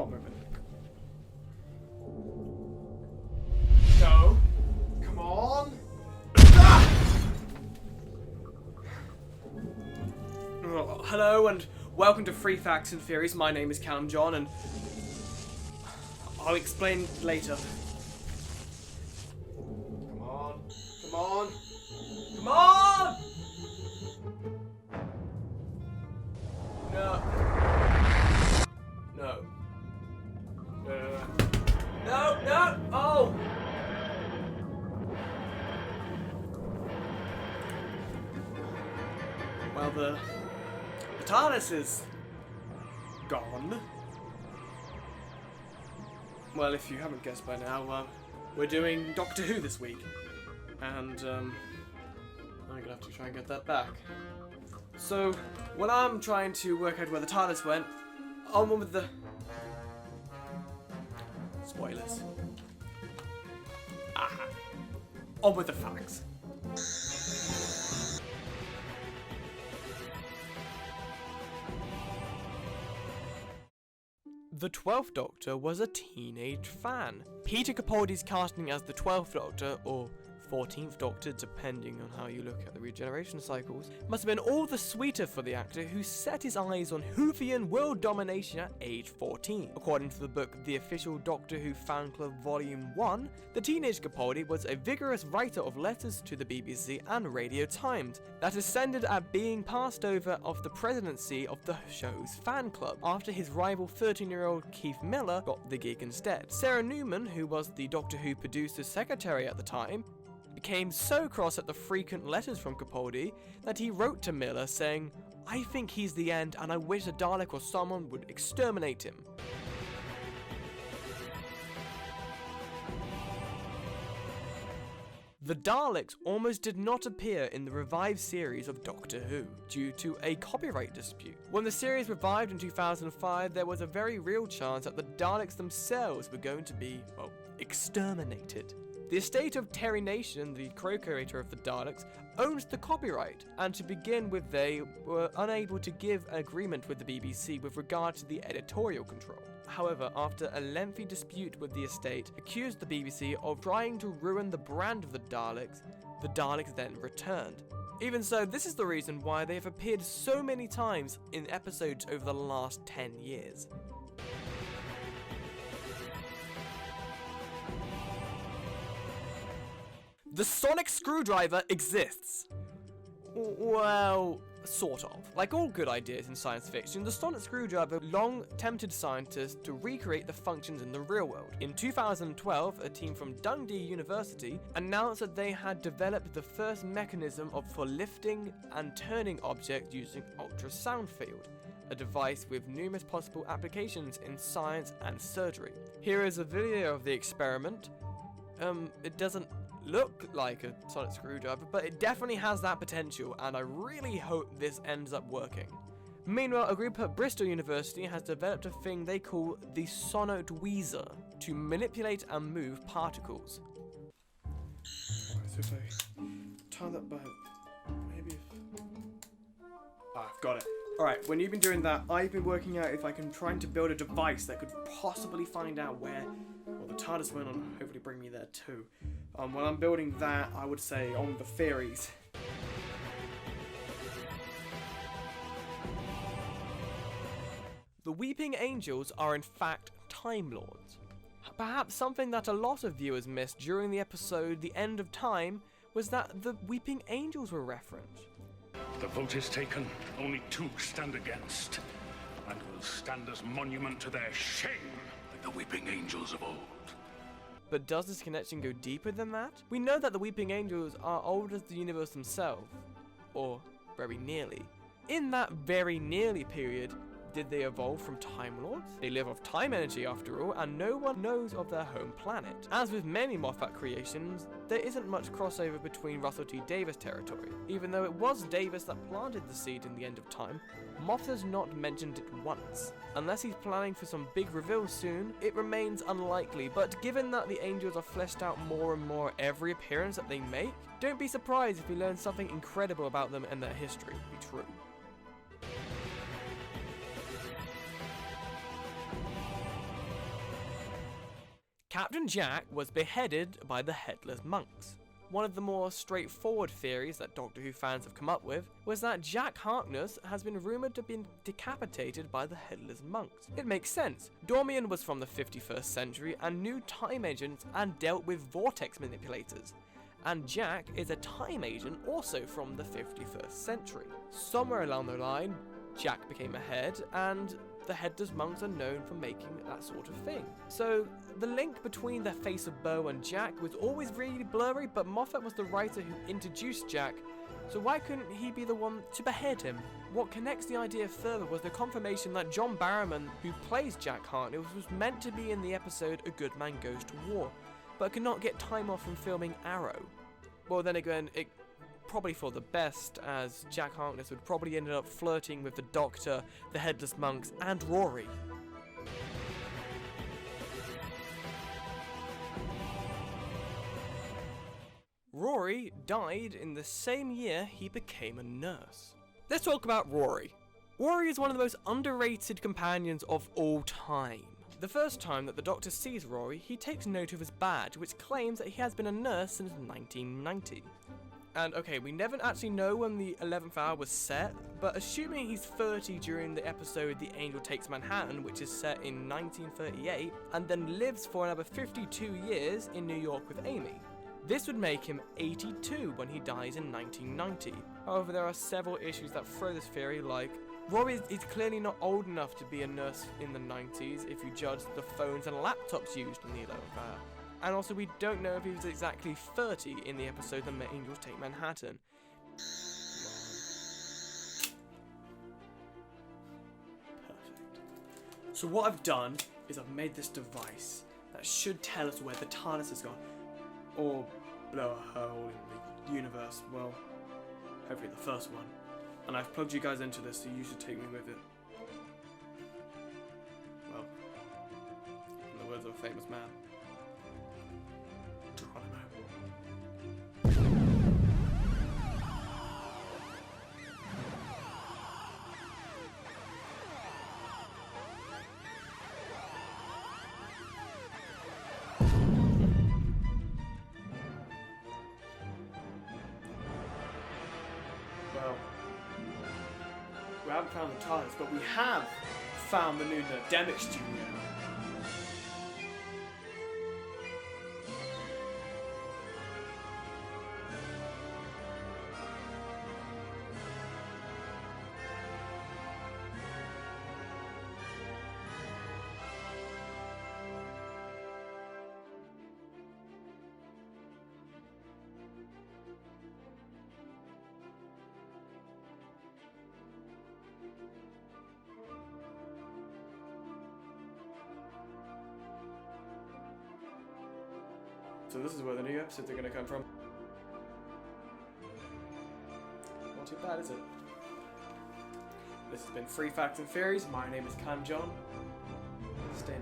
on, move it. Go. Come on. Oh, hello and welcome to Free Facts and Theories. My name is Callum John and I'll explain later. Come on. Come on. Come on! No. No. No. Oh! Well, the TARDIS is gone. Well, if you haven't guessed by now, we're doing Doctor Who this week. And, I'm gonna have to try and get that back. So, while I'm trying to work out where the TARDIS went, on with the... spoilers. Aha. On with the facts. The 12th Doctor was a teenage fan. Peter Capaldi's casting as the 12th Doctor, or 14th Doctor, depending on how you look at the regeneration cycles, must have been all the sweeter for the actor who set his eyes on Whovian world domination at age 14. According to the book The Official Doctor Who Fan Club Volume 1, the teenage Capaldi was a vigorous writer of letters to the BBC and Radio Times that ascended at being passed over of the presidency of the show's fan club after his rival 13-year-old Keith Miller got the gig instead. Sarah Newman, who was the Doctor Who producer's secretary at the time, became so cross at the frequent letters from Capaldi that he wrote to Miller saying, "I think he's the end and I wish a Dalek or someone would exterminate him." The Daleks almost did not appear in the revived series of Doctor Who due to a copyright dispute. When the series revived in 2005, there was a very real chance that the Daleks themselves were going to be, well, exterminated. The estate of Terry Nation, the co-creator of the Daleks, owns the copyright, and to begin with they were unable to give an agreement with the BBC with regard to the editorial control. However, after a lengthy dispute with the estate accused the BBC of trying to ruin the brand of the Daleks then returned. Even so, this is the reason why they have appeared so many times in episodes over the last 10 years. The sonic screwdriver exists. Well, sort of. Like all good ideas in science fiction, the sonic screwdriver long tempted scientists to recreate the functions in the real world. In 2012, a team from Dundee University announced that they had developed the first mechanism for lifting and turning objects using ultrasound field, a device with numerous possible applications in science and surgery. Here is a video of the experiment. It doesn't look like a sonic screwdriver, but it definitely has that potential, and I really hope this ends up working. Meanwhile, a group at Bristol University has developed a thing they call the sonotweezer to manipulate and move particles. So if I turn that back, maybe if... I've got it. Alright, when you've been doing that, I've been working out if I can try to build a device that could possibly find out where the TARDIS went and hopefully bring me there too. When I'm building that, I would say on the theories. The Weeping Angels are in fact Time Lords. Perhaps something that a lot of viewers missed during the episode The End of Time was that the Weeping Angels were referenced. The vote is taken, only two stand against, and will stand as monument to their shame, like the Weeping Angels of old. But does this connection go deeper than that? We know that the Weeping Angels are old as the universe themselves, or very nearly. In that very nearly period, did they evolve from Time Lords? They live off time energy after all, and no one knows of their home planet. As with many Moffat creations, there isn't much crossover between Russell T Davies territory. Even though it was Davies that planted the seed in The End of Time, Moffat has not mentioned it once. Unless he's planning for some big reveal soon, it remains unlikely, but given that the Angels are fleshed out more and more every appearance that they make, don't be surprised if we learn something incredible about them and their history be true. Captain Jack was beheaded by the Headless Monks. One of the more straightforward theories that Doctor Who fans have come up with was that Jack Harkness has been rumoured to have been decapitated by the Headless Monks. It makes sense. Dormian was from the 51st century and knew time agents and dealt with vortex manipulators. And Jack is a time agent also from the 51st century. Somewhere along the line, Jack became a head, and the Headless Monks are known for making that sort of thing. So the link between the face of Bo and Jack was always really blurry, but Moffat was the writer who introduced Jack, so why couldn't he be the one to behead him? What connects the idea further was the confirmation that John Barrowman, who plays Jack Harkness, was meant to be in the episode A Good Man Goes to War, but could not get time off from filming Arrow. Well, then again, it probably for the best, as Jack Harkness would probably ended up flirting with the Doctor, the Headless Monks, and Rory. Rory died in the same year he became a nurse. Let's talk about Rory. Rory is one of the most underrated companions of all time. The first time that the Doctor sees Rory, he takes note of his badge, which claims that he has been a nurse since 1990. And okay, we never actually know when the 11th hour was set, but assuming he's 30 during the episode The Angel Takes Manhattan, which is set in 1938, and then lives for another 52 years in New York with Amy. This would make him 82 when he dies in 1990. However, there are several issues that throw this theory, like Rory is clearly not old enough to be a nurse in the 90s if you judge the phones and laptops used in the 11th hour. And also, we don't know if he was exactly 30 in the episode The Angels Take Manhattan. Perfect. So what I've done is I've made this device that should tell us where the TARDIS has gone. Or blow a hole in the universe. Well, hopefully the first one. And I've plugged you guys into this, so you should take me with it. Well, in the words of a famous man. Well, we haven't found the TARDIS, but we have found the new Nerdemic studio. So this is where the new episodes are going to come from. Not too bad, is it? This has been Free Facts and Theories. My name is Callum. Stay